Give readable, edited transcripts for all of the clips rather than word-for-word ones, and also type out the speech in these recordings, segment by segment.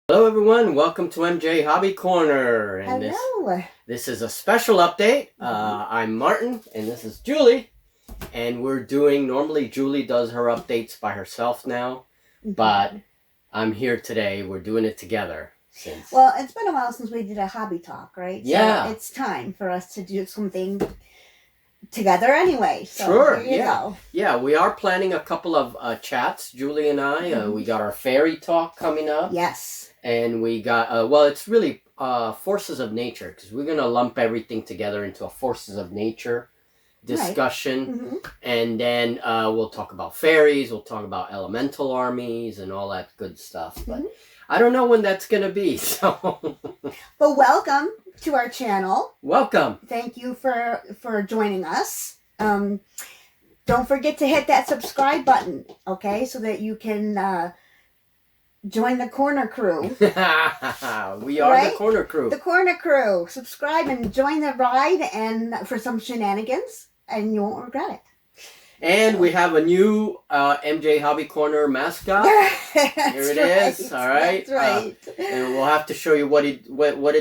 Hello everyone, welcome to MJ Hobby Corner. And Hello. This is a special update. I'm Martin and this is Julie. And normally Julie does her updates by herself now, but I'm here today. We're doing it together. Well, it's been a while since we did a hobby talk, right? Yeah. So it's time for us to do something together anyway. So sure, here you go. Yeah, we are planning a couple of chats, Julie and I. We got our fairy talk coming up. Yes. And we got, it's really forces of nature, because we're going to lump everything together into a forces of nature discussion. Right. And then we'll talk about fairies, we'll talk about elemental armies and all that good stuff. But I don't know when that's going to be, so... But welcome to our channel. Welcome. Thank you for joining us. Don't forget to hit that subscribe button, okay, so that you can... join the corner crew. We are the corner crew. The corner crew. Subscribe and join the ride and for some shenanigans, and you won't regret it. And we have a new MJ Hobby Corner mascot. Here it is. All right. That's right. And we'll have to show you what it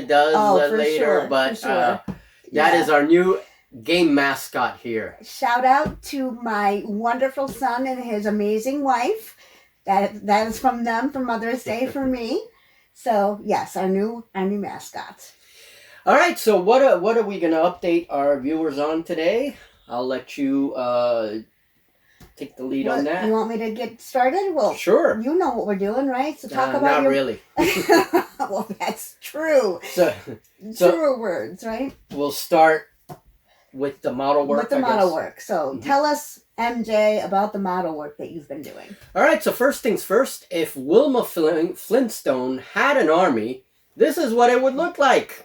does later. Sure, but that is our new game mascot here. Shout out to my wonderful son and his amazing wife. That is from them for Mother's Day for me. So yes, our new mascot. All right. So what are we going to update our viewers on today? I'll let you take the lead on that. You want me to get started? Well, sure. You know what we're doing, right? So talk about not really. Well, that's true. So true words, right? We'll start with the model work. With the model work. So tell us, MJ, about the model work that you've been doing. All right, so first things first, if Wilma Flintstone had an army, this is what it would look like.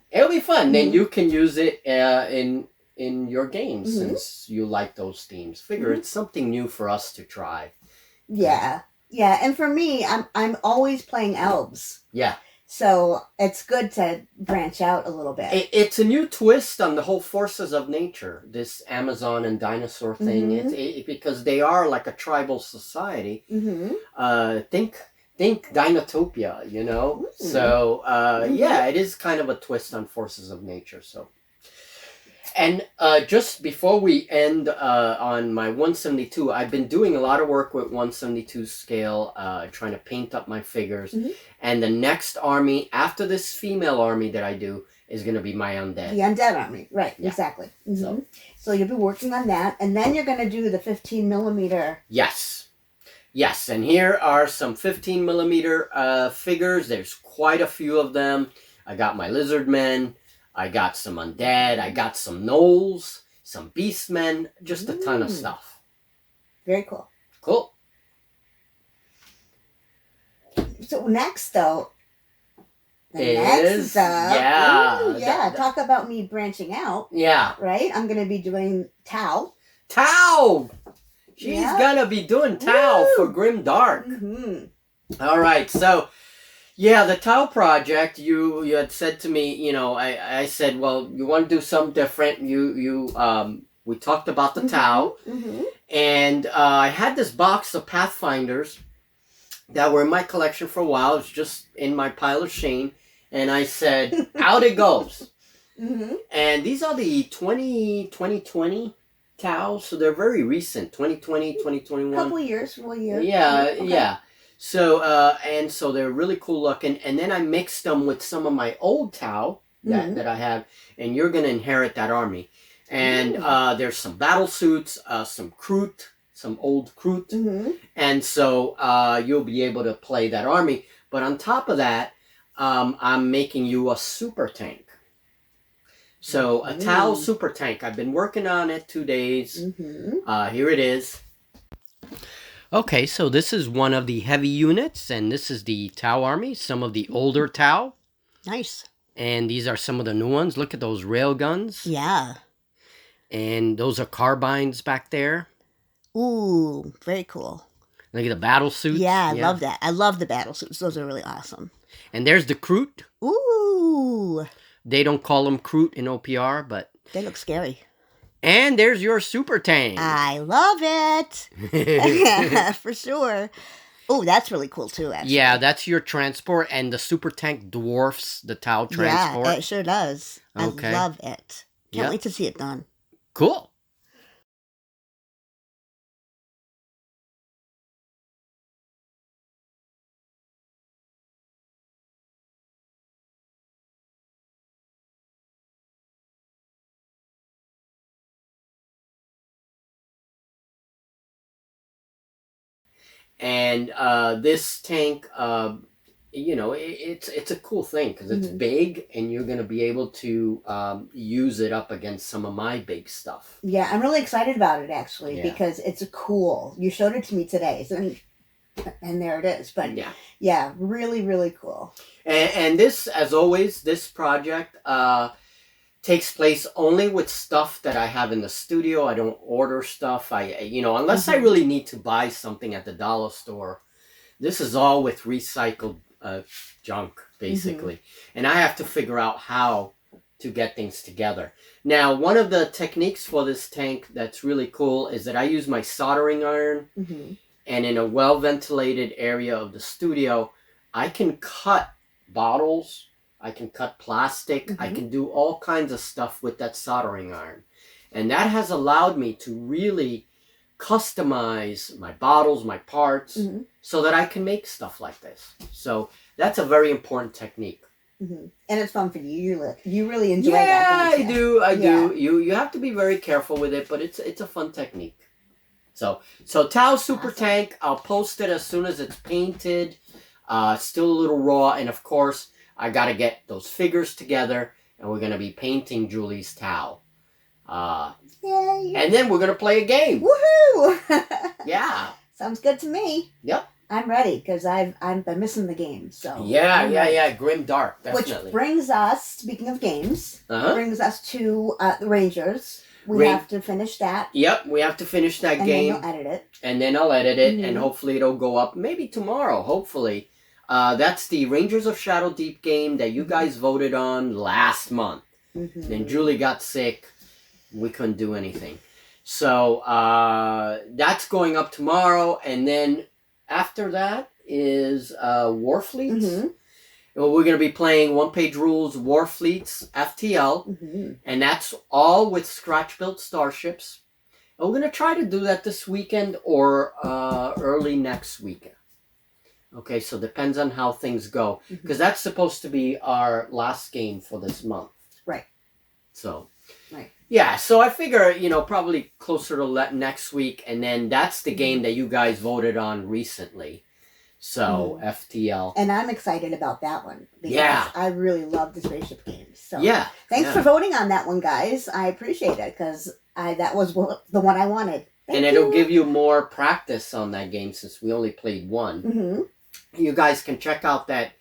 It'll be fun. Then you can use it in your games since you like those themes. Figure it's something new for us to try. Yeah, and for me, I'm always playing elves. Yeah. So it's good to branch out a little bit. It's a new twist on the whole forces of nature. This Amazon and dinosaur thing. Because they are like a tribal society. Think Dinotopia, you know? So, yeah, it is kind of a twist on forces of nature, so. And just before we end on my 172, I've been doing a lot of work with 172 scale, trying to paint up my figures. And the next army, after this female army that I do, is going to be my undead. The undead army, right, exactly. So you'll be working on that, and then you're going to do the 15 millimeter. Yes, and here are some 15 millimeter figures. There's quite a few of them. I got my lizard men. I got some undead. I got some gnolls, some beastmen, just a ton of stuff. Very cool. Cool. So next, though, talk about me branching out. Yeah. Right? I'm going to be doing Tau. She's gonna be doing Tau for Grim Dark. All right, so yeah, the Tau project. You had said to me, you know, I said, well, you want to do something different. We talked about the Tau, and I had this box of Pathfinders that were in my collection for a while. It was just in my pile of shame, and I said, out it goes. And these are the 2020 Tau, so they're very recent, 2020, 2021. Couple years, 1 year. Yeah. So, and so they're really cool looking. And then I mixed them with some of my old Tau that I have, and you're going to inherit that army. And there's some battle suits, some Kroot, some old Kroot, and so you'll be able to play that army. But on top of that, I'm making you a super tank. So a Tau super tank. I've been working on it 2 days. Here it is. Okay, so this is one of the heavy units, and this is the Tau army, some of the older Tau. Nice. And these are some of the new ones. Look at those rail guns. Yeah. And those are carbines back there. Ooh, very cool. Look at the battle suits. Yeah, I love that. I love the battle suits. Those are really awesome. And there's the Kroot. Ooh. They don't call them Kroot in OPR, but... They look scary. And there's your super tank. I love it. For sure. Oh, that's really cool too, actually. Yeah, that's your transport, and the super tank dwarfs the Tau transport. Yeah, it sure does. Okay. I love it. Can't wait to see it done. Cool. And this tank, you know, it's a cool thing because it's big, and you're going to be able to use it up against some of my big stuff. Yeah, I'm really excited about it, actually, because it's cool. You showed it to me today, and there it is. But yeah, really, really cool. And this, as always, this project takes place only with stuff that I have in the studio. I don't order stuff. Unless I really need to buy something at the dollar store. This is all with recycled junk, basically. And I have to figure out how to get things together. Now, one of the techniques for this tank that's really cool is that I use my soldering iron. And in a well-ventilated area of the studio, I can cut bottles. I can cut plastic. I can do all kinds of stuff with that soldering iron. And that has allowed me to really customize my bottles, my parts, so that I can make stuff like this. So that's a very important technique. And it's fun for you. You really enjoy that. I do. You have to be very careful with it, but it's a fun technique. So Tau Super Tank, I'll post it as soon as it's painted. Still a little raw, and of course, I got to get those figures together, and we're going to be painting Julie's Tau. Yay. And then we're going to play a game. Woohoo! Yeah. Sounds good to me. Yep. I'm ready, because I've been missing the game. So Yeah. Grim Dark, definitely. Which brings us, speaking of games, brings us to the Rangers. We have to finish that. Yep, we have to finish that game. And then you'll edit it. And then I'll edit it, and hopefully it'll go up maybe tomorrow, hopefully. That's the Rangers of Shadow Deep game that you guys voted on last month. Then Julie got sick. We couldn't do anything. So that's going up tomorrow. And then after that is Warfleets. Well, we're going to be playing one-page rules, Warfleets, FTL. And that's all with scratch-built starships. And we're going to try to do that this weekend or early next weekend. Okay, so depends on how things go. Because that's supposed to be our last game for this month. Right. So, right. Yeah, so I figure, probably closer to next week. And then that's the game that you guys voted on recently. So, FTL. And I'm excited about that one. Because I really love the spaceship games. So, thanks for voting on that one, guys. I appreciate it, because that was the one I wanted. Thank you. It'll give you more practice on that game since we only played one. You guys can check out that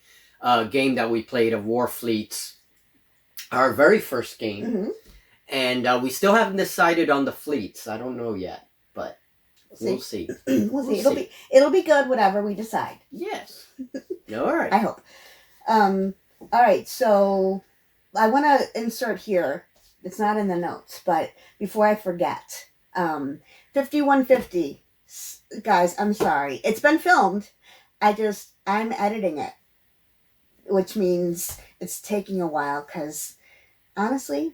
game that we played of Warfleets, our very first game. And we still haven't decided on the fleets. I don't know yet, but we'll see. We'll see. It'll be good, whatever we decide. Yes. All right. I hope. All right, so I want to insert here. It's not in the notes, but before I forget, 5150. Guys, I'm sorry. It's been filmed. I'm editing it, which means it's taking a while, because honestly,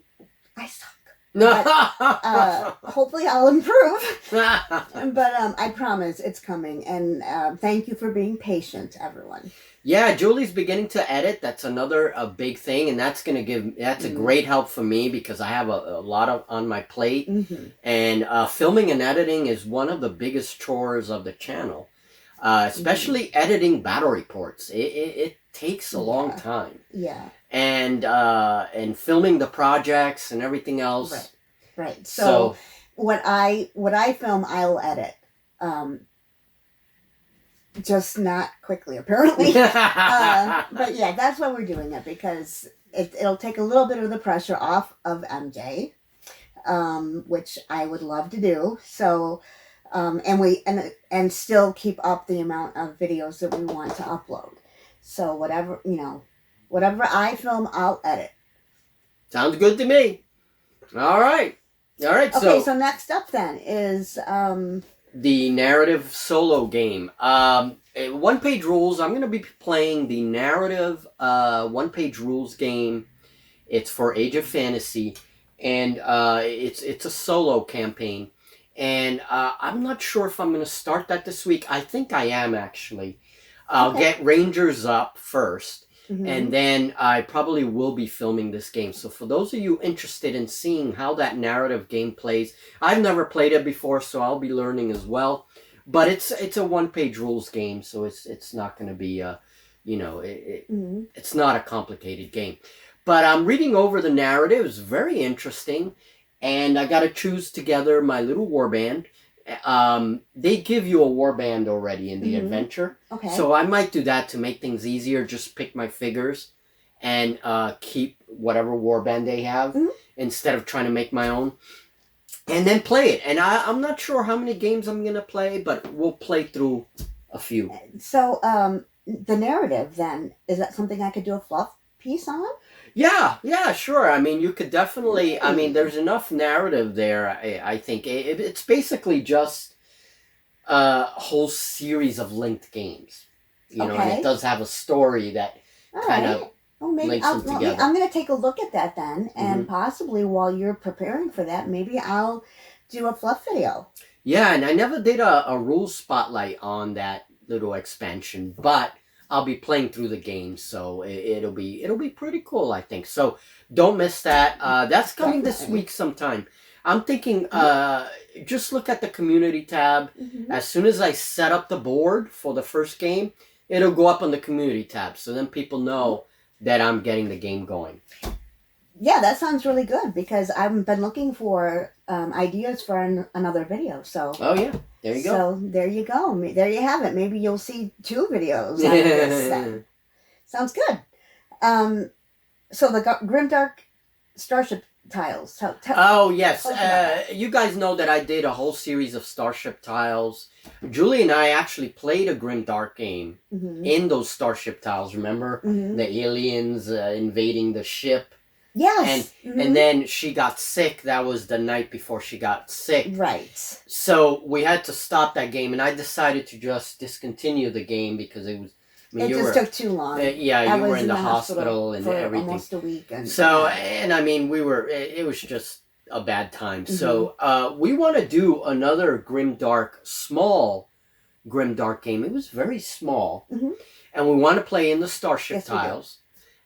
I suck. Hopefully I'll improve. But I promise it's coming. And thank you for being patient, everyone. Yeah, Julie's beginning to edit. That's another big thing, and that's a great help for me because I have a lot on my plate, and filming and editing is one of the biggest chores of the channel, especially editing battle reports. It takes a long time. Yeah. And filming the projects and everything else. Right. So what I film, I'll edit. Just not quickly, apparently. But yeah, that's why we're doing it, because it'll take a little bit of the pressure off of MJ, which I would love to do. So, and still keep up the amount of videos that we want to upload. So whatever I film, I'll edit. Sounds good to me. All right. Okay, so next up then is the narrative solo game. One-page rules. I'm going to be playing the narrative one-page rules game. It's for Age of Fantasy, and it's a solo campaign. And I'm not sure if I'm going to start that this week. I think I am, actually. I'll get Rangers up first, and then I probably will be filming this game. So for those of you interested in seeing how that narrative game plays, I've never played it before, so I'll be learning as well. But it's a one-page rules game, so it's not going to be it's not a complicated game. But I'm reading over the narrative. It's very interesting, and I got to choose together my little warband. They give you a warband already in the adventure. Okay. So I might do that to make things easier. Just pick my figures and keep whatever warband they have instead of trying to make my own. And then play it. And I'm not sure how many games I'm going to play, but we'll play through a few. So the narrative then, is that something I could do a fluff piece on? Yeah, sure. I mean, you could definitely, I mean, there's enough narrative there, I think. It's basically just a whole series of linked games. You know, and it does have a story that kind of links them together. I'm going to take a look at that then, and possibly while you're preparing for that, maybe I'll do a fluff video. Yeah, and I never did a rules spotlight on that little expansion, but I'll be playing through the game, so it'll be pretty cool, I think. So don't miss that. That's coming this week sometime. I'm thinking just look at the community tab. As soon as I set up the board for the first game, it'll go up on the community tab, so then people know that I'm getting the game going. Yeah, that sounds really good, because I've been looking for ideas for another video. So oh yeah, there you go. So there you go. There you have it. Maybe you'll see 2 videos out of this then. Sounds good. So the Grimdark Starship Tiles. Oh yes, you guys know that I did a whole series of Starship Tiles. Julie and I actually played a Grimdark game in those Starship Tiles. Remember the aliens invading the ship? Yes. And then she got sick. That was the night before she got sick. Right. So we had to stop that game, and I decided to just discontinue the game because it was. I mean, it just took too long. Yeah, you were in the hospital and for everything. Almost a week. And, so, and I mean, it was just a bad time. So we want to do another small Grimdark game. It was very small. And we want to play in the Starship Tiles.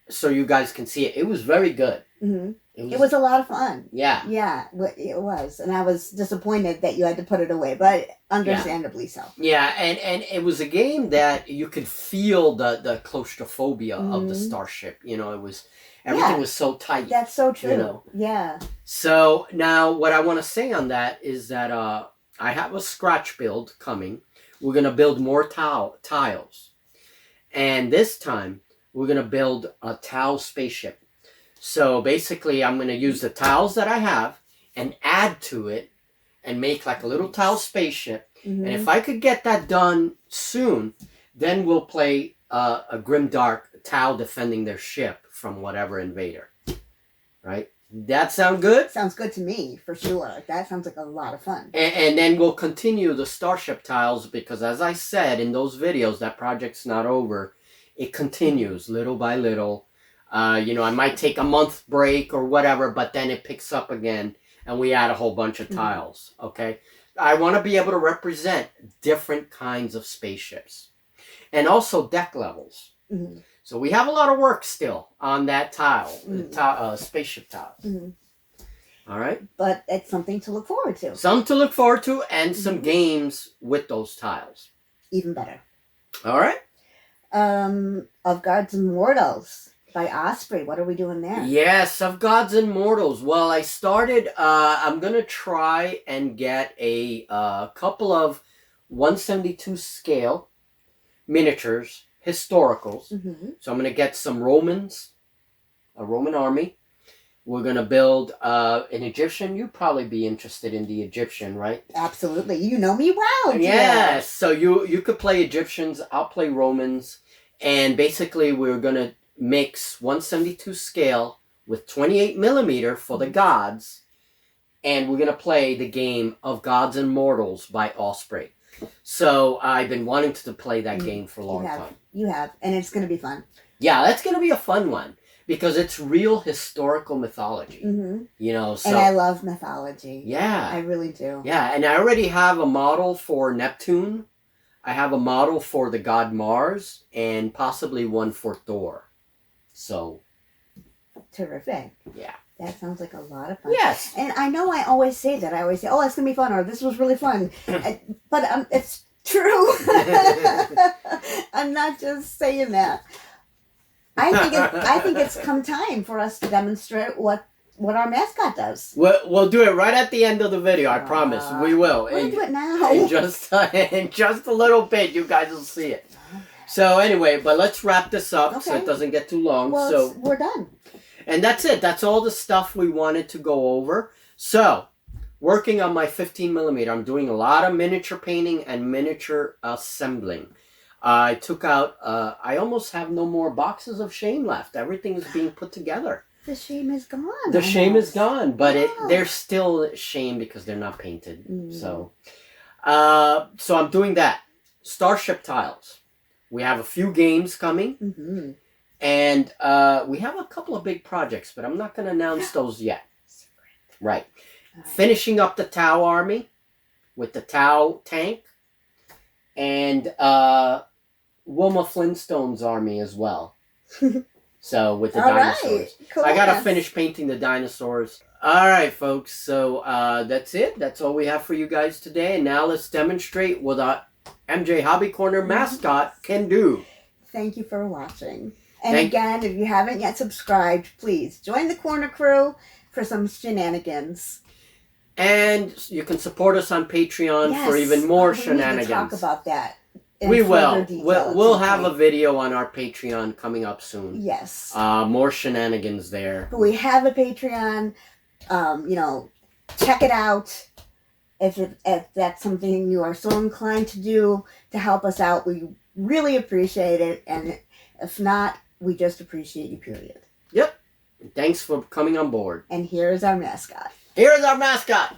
So you guys can see it. It was very good. It was a lot of fun. Yeah. Yeah, it was. And I was disappointed that you had to put it away, but understandably so. Yeah, and it was a game that you could feel the claustrophobia of the starship. You know, everything was so tight. That's so true. You know? Yeah. So now what I want to say on that is that I have a scratch build coming. We're going to build more tiles. And this time, we're going to build a tile spaceship. So basically, I'm going to use the tiles that I have and add to it and make like a little tile spaceship. And if I could get that done soon, then we'll play a Grimdark tile defending their ship from whatever invader. Right? That sound good? Sounds good to me, for sure. That sounds like a lot of fun. And then we'll continue the Starship Tiles because, as I said in those videos, that project's not over. It continues little by little. I might take a month break or whatever, but then it picks up again. and we add a whole bunch of tiles, okay? I want to be able to represent different kinds of spaceships and also deck levels. Mm-hmm. So we have a lot of work still on that tile, spaceship tiles. Mm-hmm. All right? But it's something to look forward to. Some to look forward to and some games with those tiles. Even better. All right? Of Gods and Mortals by Osprey. What are we doing there? Yes, of Gods and Mortals. Well, I started, I'm going to try and get a couple of 172 scale miniatures, historicals. Mm-hmm. So I'm going to get some Romans, a Roman army. We're going to build an Egyptian. You'd probably be interested in the Egyptian, right? Absolutely. You know me well. Yes. So you could play Egyptians. I'll play Romans. And basically we're going to mix 172 scale with 28 millimeter for the gods. And we're going to play the game of Gods and Mortals by Osprey. So I've been wanting to play that game for a long time. You have. And it's going to be fun. Yeah, that's going to be a fun one. Because it's real historical mythology. Mm-hmm. You know, so... And I love mythology. Yeah. I really do. Yeah, and I already have a model for Neptune. I have a model for the god Mars. And possibly one for Thor. So... Terrific. Yeah. That sounds like a lot of fun. Yes. And I know I always say that. I always say, oh, it's going to be fun, or this was really fun. But it's true. I'm not just saying that. I think it's come time for us to demonstrate what our mascot does. We'll do it right at the end of the video, I promise. We will. We'll do it now. In just a little bit, you guys will see it. So anyway, but let's wrap this up so it doesn't get too long. Well, so we're done. And that's it. That's all the stuff we wanted to go over. So, working on my 15 millimeter, I'm doing a lot of miniature painting and miniature assembling. I took out, I almost have no more boxes of shame left. Everything is being put together. The shame is gone. The shame is gone, but they're still shame because they're not painted. So I'm doing that. Starship Tiles. We have a few games coming. Mm-hmm. And we have a couple of big projects, but I'm not going to announce those yet. Secret. Right. Finishing up the Tau army with the Tau tank. And Wilma Flintstone's army as well. So with the dinosaurs. Right. Cool. I got to finish painting the dinosaurs. All right, folks. So that's it. That's all we have for you guys today. And now let's demonstrate what our MJ Hobby Corner mascot can do. Thank you for watching. And again, if you haven't yet subscribed, please join the Corner Crew for some shenanigans. And you can support us on Patreon for even more shenanigans. We need to talk about that. We will. We'll have a video on our Patreon coming up soon. Yes. More shenanigans there. But we have a Patreon. Check it out. If that's something you are so inclined to do to help us out, we really appreciate it. And if not, we just appreciate you, period. Yep. Thanks for coming on board. And here's our mascot. Here's our mascot.